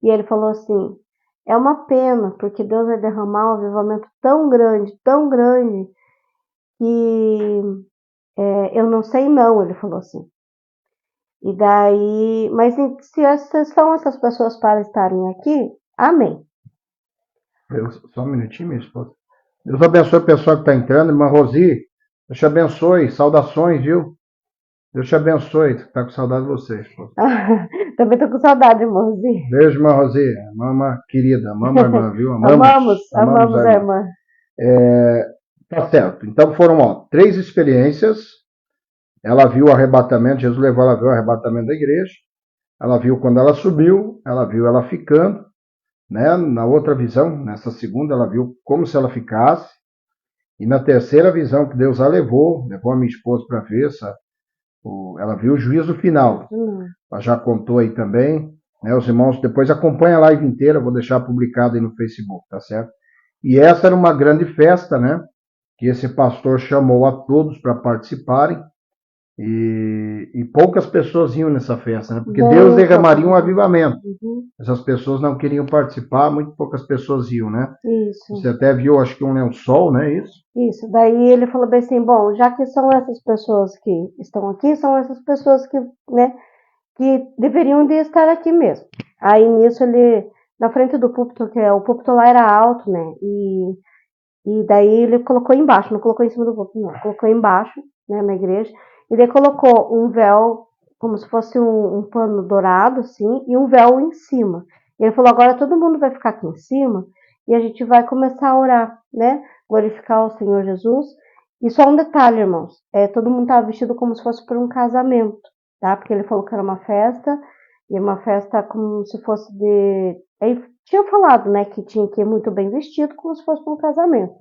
E ele falou assim, é uma pena, porque Deus vai derramar um avivamento tão grande, que eu não sei não, ele falou assim. E daí, mas se são essas pessoas para estarem aqui, amém. Só um minutinho, minha esposa. Deus abençoe o pessoal que está entrando. Irmã Rosi, Deus te abençoe. Saudações, viu? Deus te abençoe. Está com saudade de você, esposa. Também tô com saudade, irmãozinho. Beijo, irmã Rosi. Mama querida, mama irmã, viu? Amamos a a irmã. Tá certo. Então foram 3 experiências. Ela viu o arrebatamento, Jesus levou ela a ver o arrebatamento da igreja. Ela viu quando ela subiu, ela viu ela ficando. Né? Na outra visão, nessa segunda, ela viu como se ela ficasse. E na terceira visão que Deus a levou a minha esposa para ver, ela viu o juízo final. Ela já contou aí também. Né? Os irmãos depois acompanham a live inteira, vou deixar publicado aí no Facebook, tá certo? E essa era uma grande festa, né? Que esse pastor chamou a todos para participarem. E poucas pessoas iam nessa festa, né? Porque Deus derramaria um avivamento. Essas pessoas não queriam participar, muito poucas pessoas iam, né? Isso. Você até viu, acho que um lençol, né? Isso. Daí ele falou bem assim, bom, já que são essas pessoas que estão aqui, são essas pessoas que, né, que deveriam de estar aqui mesmo. Aí nisso ele, na frente do púlpito, o púlpito lá era alto, né? E daí ele colocou embaixo, não colocou em cima do púlpito, não. Colocou embaixo, né, na igreja. E daí colocou um véu, como se fosse um pano dourado, assim, e um véu em cima. E ele falou, agora todo mundo vai ficar aqui em cima e a gente vai começar a orar, né? Glorificar o Senhor Jesus. E só um detalhe, irmãos. Todo mundo estava vestido como se fosse para um casamento, tá? Porque ele falou que era uma festa, e uma festa como se fosse de... Aí tinha falado, né, que tinha que ir muito bem vestido, como se fosse para um casamento.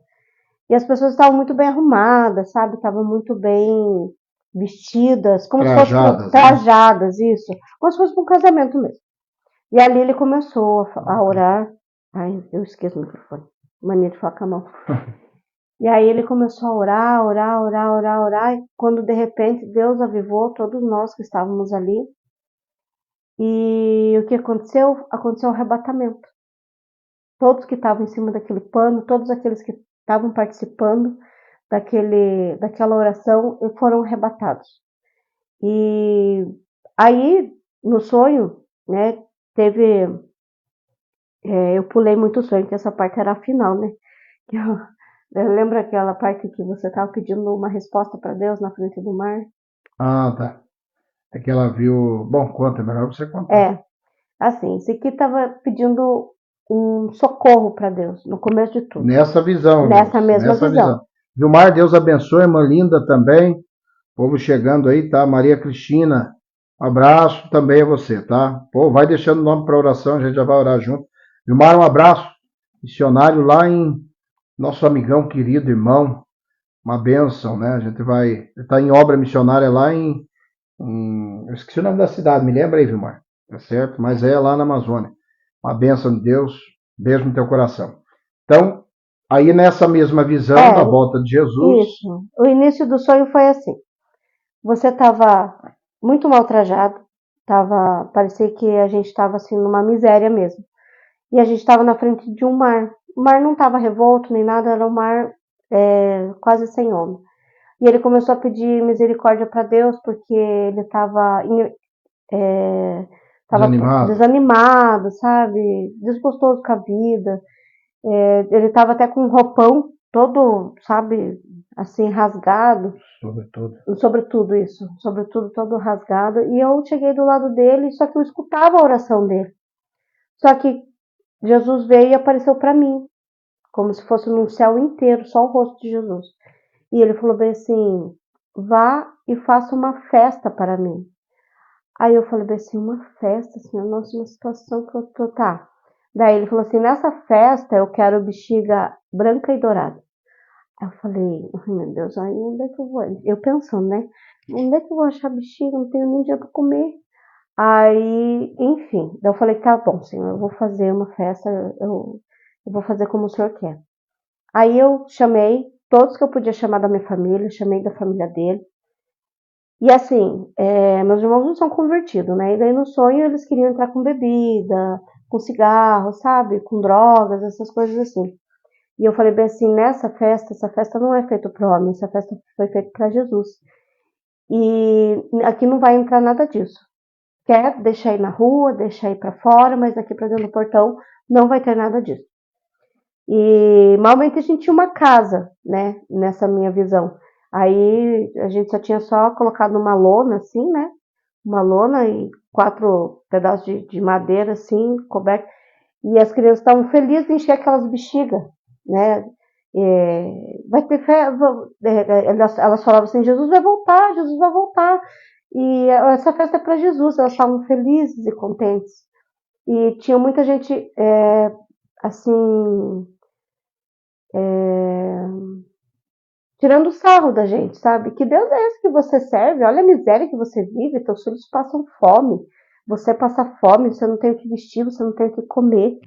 E as pessoas estavam muito bem arrumadas, sabe? Estavam muito bem vestidas, como Trajadas, se fosse trajadas, né? Isso. Como se fosse para um casamento mesmo. E ali ele começou a orar. Ai, eu esqueço o microfone. Mania de falar com a mão. E aí ele começou a orar. E quando de repente Deus avivou todos nós que estávamos ali. E o que aconteceu? Aconteceu o arrebatamento. Todos que estavam em cima daquele pano, todos aqueles que estavam participando daquela oração foram arrebatados. E aí, no sonho, né, eu pulei muito o sonho, que essa parte era a final, né? Lembra aquela parte que você estava pedindo uma resposta para Deus na frente do mar? Ah, tá. É que ela viu... Bom, conta, é melhor você contar. Assim, esse aqui estava pedindo um socorro para Deus, no começo de tudo. Nessa visão. Nessa mesma visão. Vilmar, Deus abençoe, irmã Linda também. Povo chegando aí, tá? Maria Cristina, um abraço também a você, tá? Pô, vai deixando o nome para oração, a gente já vai orar junto. Vilmar, um abraço. Missionário lá em nosso amigão querido, irmão. Uma bênção, né? A gente vai... Está em obra missionária lá eu esqueci o nome da cidade, me lembra aí, Vilmar? Tá certo? Mas é lá na Amazônia. Uma bênção de Deus. Beijo no teu coração. Então, aí nessa mesma visão da volta de Jesus... Isso. O início do sonho foi assim. Você estava muito mal trajado, Parecia que a gente estava assim numa miséria mesmo. E a gente estava na frente de um mar. O mar não estava revolto nem nada, era um mar quase sem onda. E ele começou a pedir misericórdia para Deus porque ele estava Desanimado. desanimado, sabe? Desgostoso com a vida. Ele estava até com um roupão todo, sabe, assim, rasgado. Sobretudo. Sobretudo isso, sobretudo todo rasgado. E eu cheguei do lado dele, só que eu escutava a oração dele. Só que Jesus veio e apareceu para mim, como se fosse num céu inteiro, só o rosto de Jesus. E ele falou bem assim: vá e faça uma festa para mim. Aí eu falei bem assim: uma festa, assim, nossa, uma situação que eu tô, tá. Daí ele falou assim: nessa festa eu quero bexiga branca e dourada. Aí eu falei: ai meu Deus, aí onde é que eu vou? Eu pensando, né? Onde é que eu vou achar bexiga? Não tenho nem dinheiro para comer. Aí, enfim, daí eu falei: tá bom, senhor, eu vou fazer uma festa, eu vou fazer como o senhor quer. Aí eu chamei todos que eu podia chamar da minha família, chamei da família dele. E assim, meus irmãos não são convertidos, né? E daí no sonho eles queriam entrar com bebida, com cigarro, sabe? Com drogas, essas coisas assim. E eu falei bem assim: essa festa não é feita para o homem, essa festa foi feita para Jesus. E aqui não vai entrar nada disso. Quer deixar ir na rua, deixar ir para fora, mas aqui para dentro do portão não vai ter nada disso. E malmente a gente tinha uma casa, né, nessa minha visão. Aí a gente só colocado uma lona, assim, né, uma lona e 4 pedaços de madeira, assim, coberto. E as crianças estavam felizes em encher aquelas bexigas, né. Vai ter fé, elas falavam assim: Jesus vai voltar, Jesus vai voltar. E essa festa é para Jesus, elas estavam felizes e contentes. E tinha muita gente, assim, tirando sarro da gente, sabe? Que Deus é esse que você serve? Olha a miséria que você vive, teus filhos passam fome, você passa fome, você não tem o que vestir, você não tem o que comer.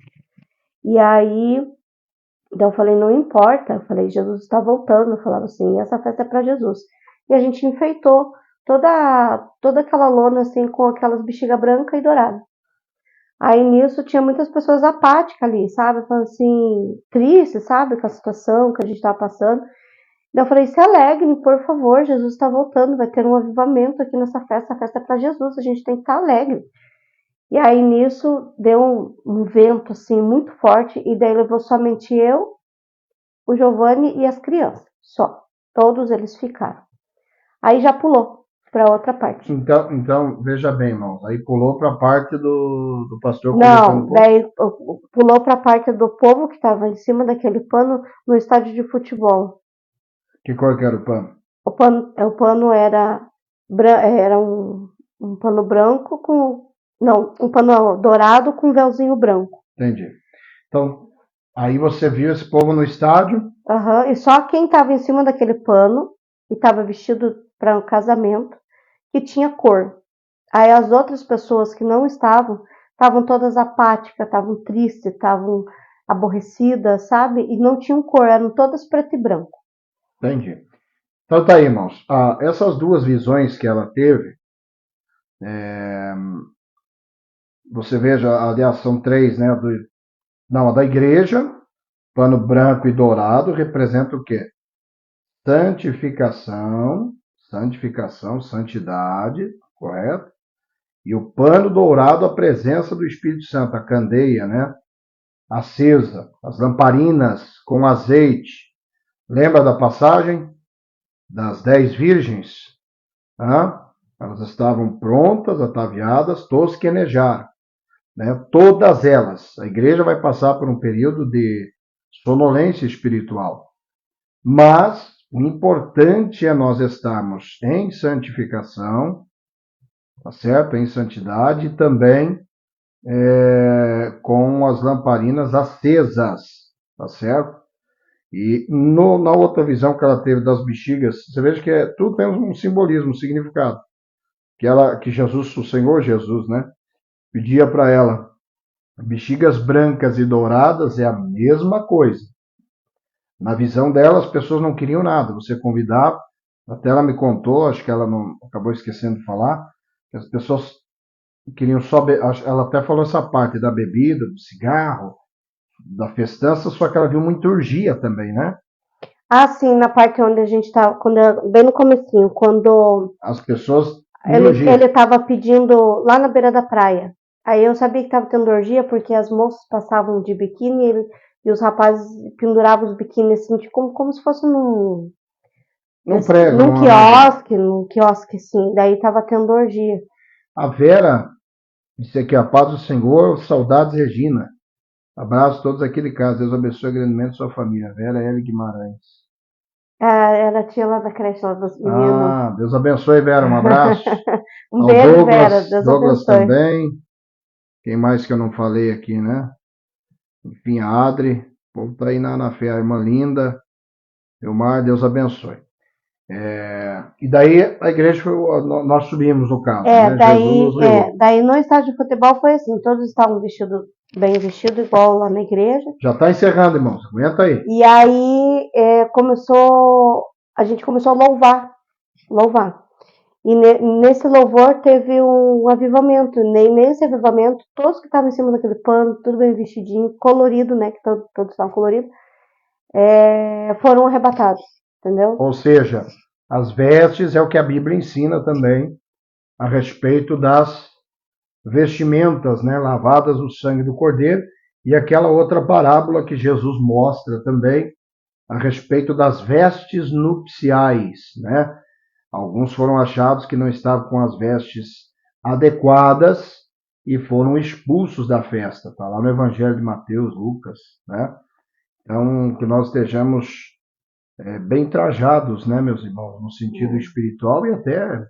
E aí, então eu falei: não importa, eu falei: Jesus está voltando, eu falava assim, essa festa é para Jesus. E a gente enfeitou toda aquela lona assim com aquelas bexiga branca e dourada. Aí nisso tinha muitas pessoas apáticas ali, sabe? Falando assim, triste, sabe? Com a situação que a gente estava passando. Daí eu falei: se alegrem, por favor, Jesus está voltando, vai ter um avivamento aqui nessa festa, a festa é para Jesus, a gente tem que estar alegre. E aí nisso deu um vento assim muito forte, e daí levou somente eu, o Giovanni e as crianças, só. Todos eles ficaram. Aí já pulou para outra parte. Então, veja bem, irmãos. Aí pulou para a parte do pastor conversando um Não, pouco. daí pulou para a parte do povo que estava em cima daquele pano no estádio de futebol. Que cor que era o pano? O pano era um pano branco com. Não, um pano dourado com um véuzinho branco. Entendi. Então, aí você viu esse povo no estádio. Uhum. E só quem estava em cima daquele pano e estava vestido para um casamento que tinha cor. Aí as outras pessoas que não estavam todas apáticas, estavam tristes, estavam aborrecidas, sabe? E não tinham cor, eram todas preto e branco. Entendi. Então tá aí, irmãos. Essas duas visões que ela teve, você veja, aliás, são três, né? Não, a da igreja, pano branco e dourado, representa o quê? Santificação, santidade, correto? E o pano dourado, a presença do Espírito Santo, a candeia, né? Acesa, as lamparinas com azeite. Lembra da passagem das 10 virgens? Elas estavam prontas, ataviadas, tosquenejaram, né? Todas elas. A igreja vai passar por um período de sonolência espiritual. Mas o importante é nós estarmos em santificação, tá certo? Em santidade e também com as lamparinas acesas, tá certo? E na outra visão que ela teve das bexigas, você veja que tudo tem um simbolismo, um significado. Que Jesus, o Senhor Jesus, né, pedia para ela: bexigas brancas e douradas é a mesma coisa. Na visão dela, as pessoas não queriam nada. Você convidava, até ela me contou, acho que ela não acabou esquecendo de falar, que as pessoas queriam só. Ela até falou essa parte da bebida, do cigarro, da festança, só que ela viu muita orgia também, né? Ah, sim, na parte onde a gente tava, bem no comecinho, quando As pessoas em ele orgia. tava pedindo lá na beira da praia. Aí eu sabia que tava tendo orgia porque as moças passavam de biquíni e os rapazes penduravam os biquínis assim, tipo, como se fosse Num prego, num numa armazém. num quiosque, assim. Daí tava tendo orgia. A Vera disse aqui, a paz do Senhor, saudades, Regina. Abraço a todos aqui de casa. Deus abençoe grandemente sua família. Vera L. Guimarães. Era a tia lá da creche, lá dos meninos. Ah, Deus abençoe, Vera. Um abraço. Um Ao beijo, Vera. Douglas. Deus Douglas abençoe. também. Quem mais que eu não falei aqui, né? Enfim, a Adri. O povo tá aí na fé. A irmã Linda. Elmar, Deus abençoe. E daí a igreja foi, nós subimos no caso, né? Jesus nos levou. Daí no estádio de futebol foi assim, todos estavam vestidos, bem vestidos, igual lá na igreja. Já está encerrando, irmãos. Aguenta aí. E aí a gente começou a louvar. E nesse louvor teve um avivamento. Nesse avivamento, todos que estavam em cima daquele pano, tudo bem vestidinho, colorido, né? Que todos estavam coloridos, foram arrebatados, entendeu? Ou seja, as vestes é o que a Bíblia ensina também a respeito das vestimentas, né, lavadas no sangue do Cordeiro, e aquela outra parábola que Jesus mostra também a respeito das vestes nupciais, né? Alguns foram achados que não estavam com as vestes adequadas e foram expulsos da festa. Está lá no Evangelho de Mateus, Lucas, né? Então, que nós estejamos bem trajados, né, meus irmãos, no sentido espiritual e até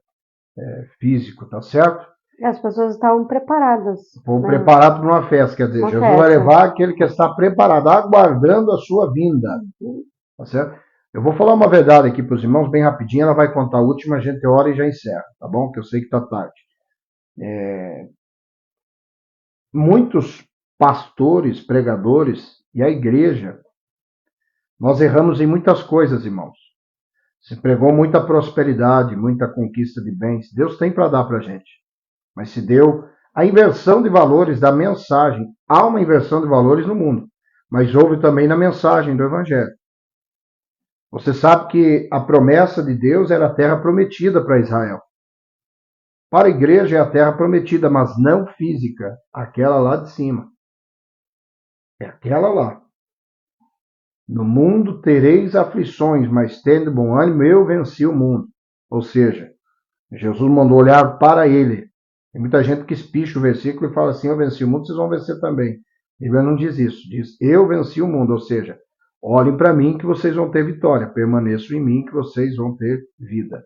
físico, tá certo? As pessoas estavam preparadas, Vou né? preparado para uma festa, quer dizer, Uma Jesus vai festa. levar aquele que está preparado, aguardando a sua vinda, tá certo? Eu vou falar uma verdade aqui para os irmãos, bem rapidinho, ela vai contar a última, a gente ora e já encerra, tá bom? Que eu sei que está tarde. Muitos pastores, pregadores e a igreja, nós erramos em muitas coisas, irmãos. Se pregou muita prosperidade, muita conquista de bens. Deus tem para dar para a gente. Mas se deu a inversão de valores da mensagem. Há uma inversão de valores no mundo, mas houve também na mensagem do Evangelho. Você sabe que a promessa de Deus era a terra prometida para Israel. Para a igreja é a terra prometida, mas não física, aquela lá de cima. É aquela lá. No mundo tereis aflições, mas tende bom ânimo, eu venci o mundo. Ou seja, Jesus mandou olhar para ele. Tem muita gente que espicha o versículo e fala assim, eu venci o mundo, vocês vão vencer também. A Bíblia não diz isso, diz, eu venci o mundo, ou seja, olhem para mim que vocês vão ter vitória, permaneçam em mim que vocês vão ter vida.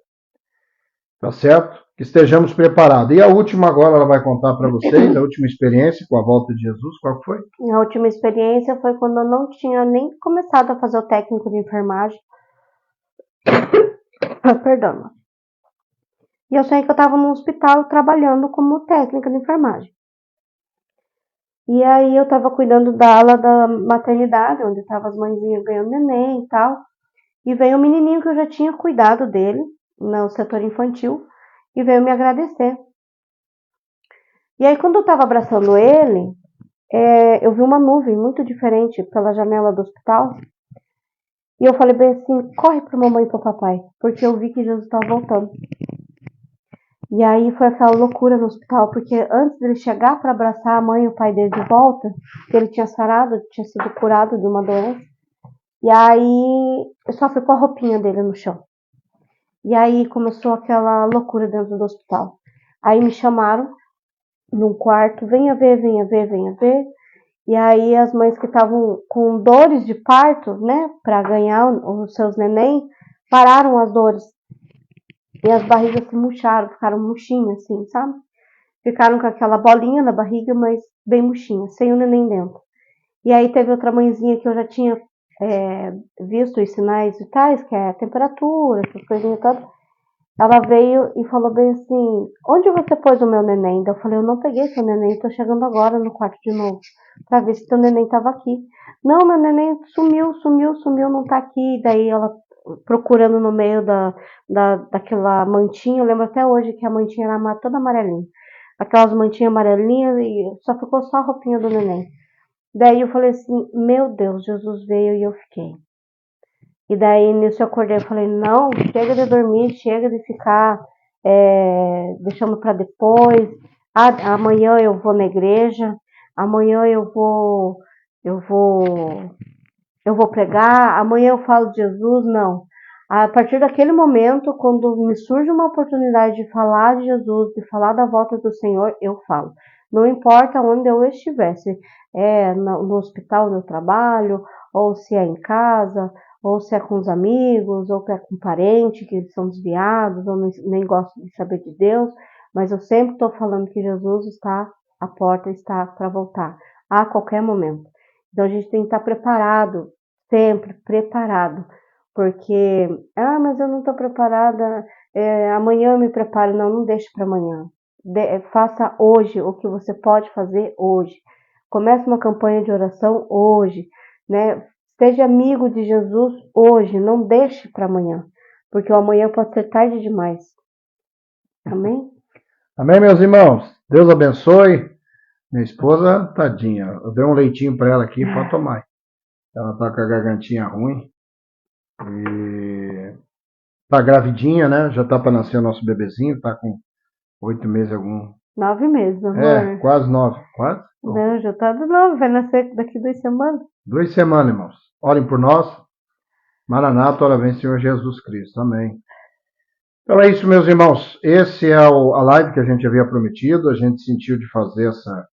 Tá certo? Que estejamos preparados. E a última agora ela vai contar para vocês, a última experiência com a volta de Jesus, qual foi? A última experiência foi quando eu não tinha nem começado a fazer o técnico de enfermagem. Perdão. E eu sei que eu estava no hospital trabalhando como técnica de enfermagem. E aí eu estava cuidando da ala da maternidade, onde estavam as mãezinhas ganhando neném e tal. E veio um menininho que eu já tinha cuidado dele, no setor infantil, e veio me agradecer. E aí quando eu estava abraçando ele, eu vi uma nuvem muito diferente pela janela do hospital. E eu falei bem assim, corre pra mamãe e pro papai, porque eu vi que Jesus estava voltando. E aí foi aquela loucura no hospital, porque antes dele chegar para abraçar a mãe e o pai dele de volta, que ele tinha sarado, tinha sido curado de uma doença, e aí eu só fui com a roupinha dele no chão. E aí começou aquela loucura dentro do hospital. Aí me chamaram num quarto, venha ver, venha ver, venha ver. E aí as mães que estavam com dores de parto, né, para ganhar os seus neném, pararam as dores. E as barrigas se murcharam, ficaram murchinhas, assim, sabe? Ficaram com aquela bolinha na barriga, mas bem murchinha, sem o neném dentro. E aí teve outra mãezinha que eu já tinha visto os sinais vitais, que é a temperatura, essas coisinhas todas. Ela veio e falou bem assim, onde você pôs o meu neném? Eu falei, eu não peguei seu neném, tô chegando agora no quarto de novo, pra ver se teu neném tava aqui. Não, meu neném sumiu, não tá aqui. Daí ela procurando no meio daquela mantinha, eu lembro até hoje que a mantinha era toda amarelinha. aquelas mantinhas amarelinhas e ficou só a roupinha do neném. Daí eu falei assim, meu Deus, Jesus veio e eu fiquei. E daí nisso eu acordei e falei, não, chega de dormir, chega de ficar deixando para depois. Amanhã eu vou na igreja, amanhã eu vou pregar, amanhã eu falo de Jesus, não. A partir daquele momento, quando me surge uma oportunidade de falar de Jesus, de falar da volta do Senhor, eu falo. Não importa onde eu estivesse, no hospital, no trabalho, ou se é em casa, ou se é com os amigos, ou se é com parentes que são desviados, ou nem gostam de saber de Deus, mas eu sempre estou falando que Jesus está à porta, está para voltar, a qualquer momento. Então a gente tem que estar preparado, sempre preparado, porque, mas eu não estou preparada, amanhã eu me preparo. Não deixe para amanhã. Faça hoje o que você pode fazer hoje. Comece uma campanha de oração hoje, né? Seja amigo de Jesus hoje, não deixe para amanhã, porque o amanhã pode ser tarde demais. Amém? Amém, meus irmãos? Deus abençoe. Minha esposa, tadinha, eu dei um leitinho para ela aqui, pode tomar. Ela tá com a gargantinha ruim e tá gravidinha, né? Já tá para nascer o nosso bebezinho, tá com 8 meses algum. 9 meses, amor. Quase 9. Quase? Não, já tá de 9, vai nascer daqui 2 semanas. 2 semanas, irmãos. Orem por nós. Maranata, ora vem Senhor Jesus Cristo. Amém. Então é isso, meus irmãos. Esse é a live que a gente havia prometido. A gente sentiu de fazer essa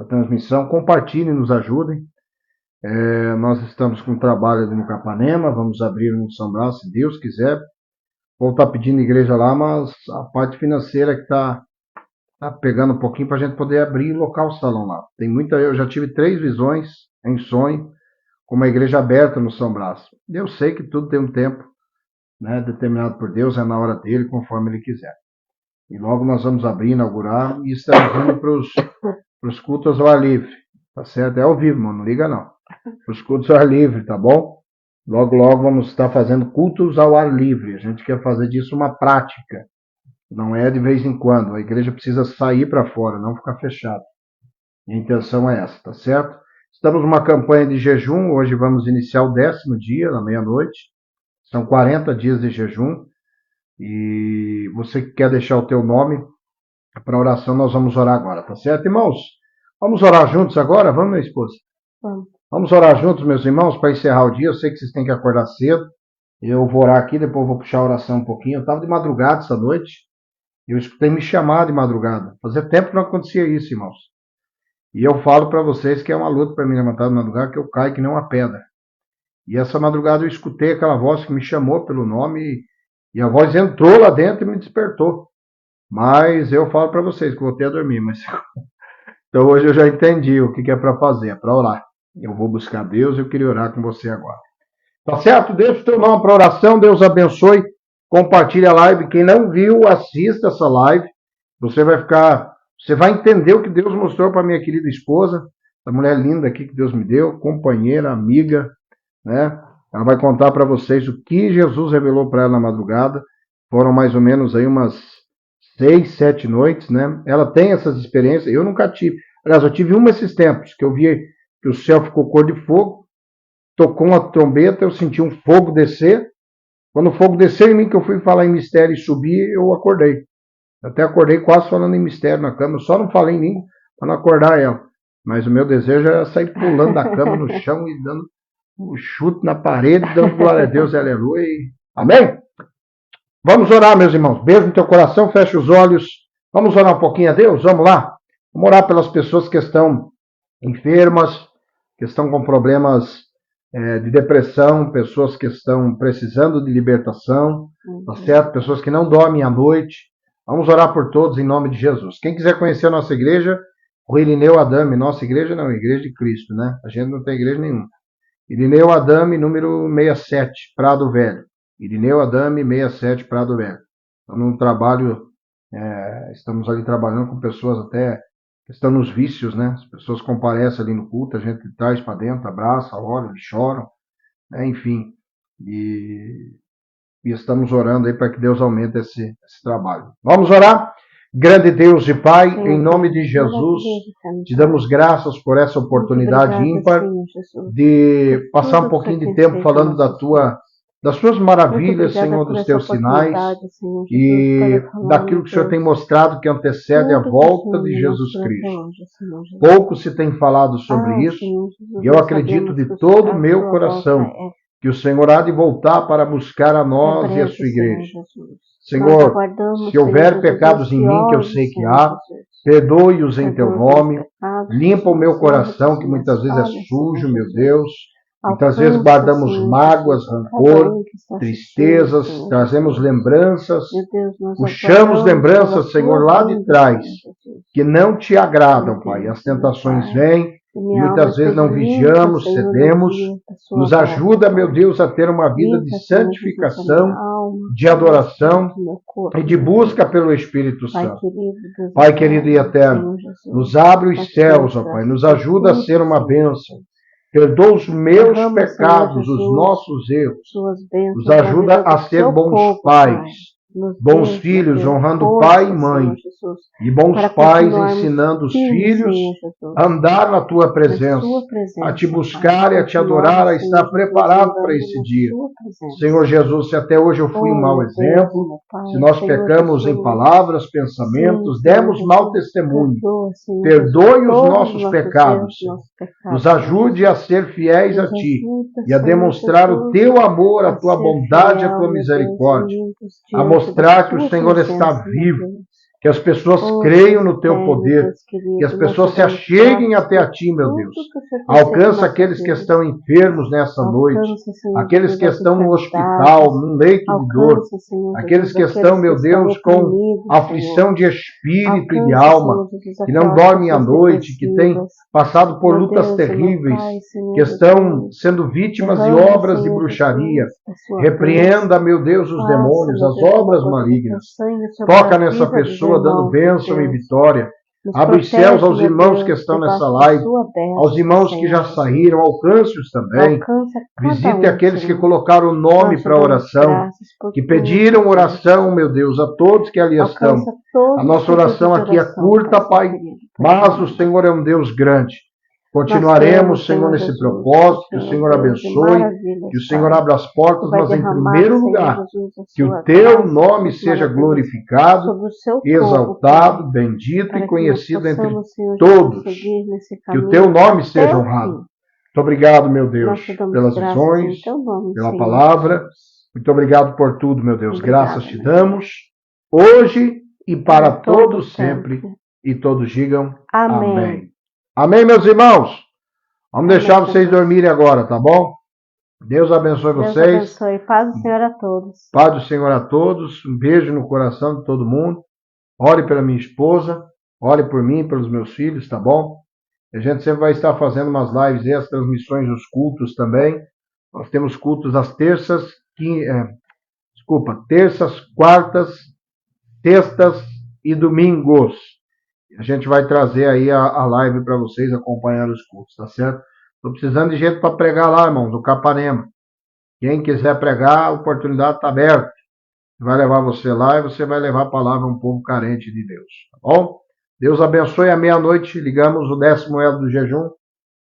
transmissão. Compartilhem, nos ajudem. Nós estamos com um trabalho ali no Capanema. Vamos abrir no São Brás, se Deus quiser. Vou estar pedindo igreja lá, mas a parte financeira que está pegando um pouquinho para a gente poder abrir e locar o salão lá. Eu já tive 3 visões em sonho com uma igreja aberta no São Brás. Eu sei que tudo tem um tempo, né, determinado por Deus, é na hora dele, conforme ele quiser. E logo nós vamos abrir, inaugurar, e estamos indo para os cultos ao ar livre. Tá certo? É ao vivo, mano, não liga não. Para os cultos ao ar livre, tá bom? Logo, logo vamos estar fazendo cultos ao ar livre. A gente quer fazer disso uma prática. Não é de vez em quando. A igreja precisa sair para fora, não ficar fechada. A intenção é essa, tá certo? Estamos numa campanha de jejum. Hoje vamos iniciar o 10º dia, na meia-noite. São 40 dias de jejum. E você que quer deixar o teu nome para oração, nós vamos orar agora, tá certo, irmãos? Vamos orar juntos agora? Vamos, minha esposa? Vamos orar juntos, meus irmãos, para encerrar o dia. Eu sei que vocês têm que acordar cedo. Eu vou orar aqui, depois vou puxar a oração um pouquinho. Eu estava de madrugada essa noite. Eu escutei me chamar de madrugada. Fazia tempo que não acontecia isso, irmãos. E eu falo para vocês que é uma luta para me levantar de madrugada, que eu caio que nem uma pedra. E essa madrugada eu escutei aquela voz que me chamou pelo nome e a voz entrou lá dentro e me despertou. Mas eu falo para vocês que eu voltei a dormir. Então hoje eu já entendi o que é para fazer, é para orar. Eu vou buscar Deus e eu queria orar com você agora. Tá certo? Deixa o teu nome para oração, Deus abençoe. Compartilhe a live. Quem não viu, assista essa live. Você vai entender o que Deus mostrou para minha querida esposa, essa mulher linda aqui que Deus me deu, companheira, amiga, né? Ela vai contar para vocês o que Jesus revelou para ela na madrugada. Foram mais ou menos aí umas 6, 7 noites, né? Ela tem essas experiências, eu nunca tive. Aliás, eu tive uma esses tempos, que eu vi que o céu ficou cor de fogo, tocou uma trombeta, eu senti um fogo descer. Quando o fogo desceu em mim, que eu fui falar em mistério e subir, eu acordei. Até acordei quase falando em mistério na cama, eu só não falei em língua para não acordar ela. Mas o meu desejo era sair pulando da cama no chão e dando um chute na parede, dando glória a Deus, aleluia. Amém? Vamos orar, meus irmãos. Beijo no teu coração, fecha os olhos. Vamos orar um pouquinho a Deus? Vamos lá? Vamos orar pelas pessoas que estão enfermas, que estão com problemas de depressão, pessoas que estão precisando de libertação, tá certo? Pessoas que não dormem à noite. Vamos orar por todos em nome de Jesus. Quem quiser conhecer a nossa igreja, o Irineu Adame, nossa igreja não, igreja de Cristo, né? A gente não tem igreja nenhuma. Irineu Adame, número 67, Prado Velho. Irineu Adame, 67, Prado Velho. Estamos num trabalho, estamos ali trabalhando com pessoas até que estão nos vícios, né? As pessoas comparecem ali no culto, a gente traz para dentro, abraça, olha, eles choram, né? Enfim. E estamos orando aí para que Deus aumente esse trabalho. Vamos orar? Grande Deus e Pai, em nome de Jesus, te damos graças por essa oportunidade ímpar de passar um pouquinho de tempo falando das tuas maravilhas, Senhor, dos teus sinais e daquilo que o Senhor tem mostrado que antecede a volta de Jesus Cristo. Pouco se tem falado sobre isso e eu acredito de todo o meu coração que o Senhor há de voltar para buscar a nós e a sua igreja. Senhor, se houver pecados em mim, que eu sei que há, perdoe-os em teu nome, limpa o meu coração, que muitas vezes é sujo, meu Deus. Muitas vezes guardamos mágoas, rancor, tristezas, trazemos lembranças, puxamos lembranças, Senhor, lá de trás, que não te agradam, Pai. As tentações vêm, muitas vezes não vigiamos, cedemos. Nos ajuda, meu Deus, a ter uma vida de santificação, de adoração e de busca pelo Espírito Santo. Pai querido e eterno, nos abre os céus, ó Pai, nos ajuda a ser uma bênção. Perdoa os meus pecados, os nossos erros. Nos ajuda a ser bons pais, bons filhos, honrando pai e mãe. E bons pais ensinando os filhos a andar na tua presença, a te buscar e a te adorar, a estar preparado para esse dia. Senhor Jesus, se até hoje eu fui um mau exemplo, se nós pecamos em palavras, pensamentos, demos mau testemunho, perdoe os nossos pecados, nos ajude a ser fiéis a Ti e a demonstrar o Teu amor, a Tua bondade, a Tua misericórdia, a mostrar que o Senhor está vivo, que as pessoas creiam no Teu poder, que as pessoas se acheguem até a Ti, meu Deus. Alcança aqueles que estão enfermos nessa noite, aqueles que estão no hospital, num leito de dor, aqueles que estão, meu Deus, com aflição de espírito e de alma, que não dormem à noite, que têm passado por lutas terríveis, que estão sendo vítimas de obras de bruxaria. Repreenda, meu Deus, os demônios, as obras malignas. Toca nessa pessoa, dando bênção e vitória. Abre os céus aos irmãos que estão nessa live, aos irmãos que já saíram, alcance-os também. Visite aqueles que colocaram o nome para a oração, que pediram oração, meu Deus, a todos que ali estão. A nossa oração aqui é curta, Pai, mas o Senhor é um Deus grande. Continuaremos, Senhor, nesse propósito, que o Senhor abençoe, que o Senhor abra as portas, mas em primeiro lugar, que o Teu nome seja glorificado, exaltado, bendito e conhecido entre todos, que o Teu nome seja honrado. Muito obrigado, meu Deus, pelas visões, pela palavra, muito obrigado por tudo, meu Deus. Graças te damos, hoje e para todos sempre, e todos digam amém. Amém, meus irmãos? Vamos deixar vocês dormirem agora, tá bom? Deus abençoe vocês. Deus abençoe. Paz do Senhor a todos. Paz do Senhor a todos. Um beijo no coração de todo mundo. Ore pela minha esposa. Ore por mim, pelos meus filhos, tá bom? A gente sempre vai estar fazendo umas lives e as transmissões dos cultos também. Nós temos cultos às terças, quartas, sextas e domingos. A gente vai trazer aí a live para vocês acompanhar os cultos, tá certo? Estou precisando de gente para pregar lá, irmãos, no Capanema. Quem quiser pregar, a oportunidade está aberta. Vai levar você lá e você vai levar a palavra a um povo carente de Deus, tá bom? Deus abençoe. À meia-noite ligamos o 10º elo do jejum,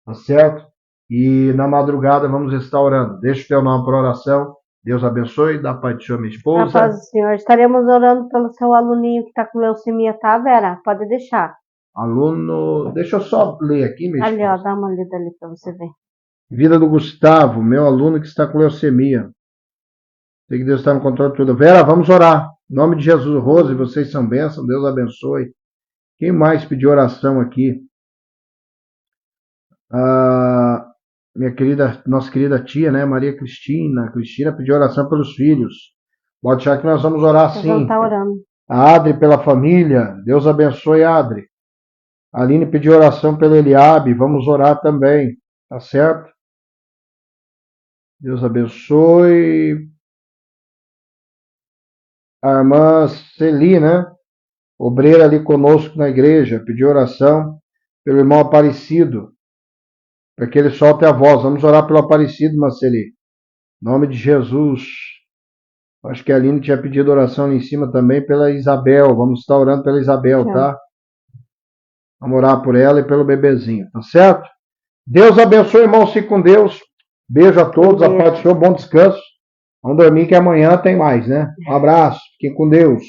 tá certo? E na madrugada vamos estar orando. Deixa o teu nome para oração. Deus abençoe, dá paz do Senhor, minha esposa. A paz do Senhor. Estaremos orando pelo seu aluninho que está com leucemia, tá, Vera? Pode deixar. Aluno, deixa eu só ler aqui, minha esposa. Ali, ó, dá uma lida ali para você ver. Vida do Gustavo, meu aluno que está com leucemia. Sei que Deus está no controle de tudo. Vera, vamos orar. Em nome de Jesus, Rose, vocês são bênçãos, Deus abençoe. Quem mais pediu oração aqui? Nossa querida tia, né, Maria Cristina. Cristina pediu oração pelos filhos. Pode deixar que nós vamos orar sim. Tá orando. A Adri pela família. Deus abençoe, Adri. A Aline pediu oração pelo Eliabe. Vamos orar também. Tá certo? Deus abençoe. A irmã Celi, né? Obreira ali conosco na igreja. Pediu oração pelo irmão Aparecido, para que ele solte a voz. Vamos orar pelo Aparecido, Marceli. Em nome de Jesus. Acho que a Aline tinha pedido oração ali em cima também pela Isabel. Vamos estar orando pela Isabel, tá? Vamos orar por ela e pelo bebezinho, tá certo? Deus abençoe, irmãos. Fique com Deus. Beijo a todos. A paz do Senhor. Bom descanso. Vamos dormir que amanhã tem mais, né? Um abraço. Fiquem com Deus.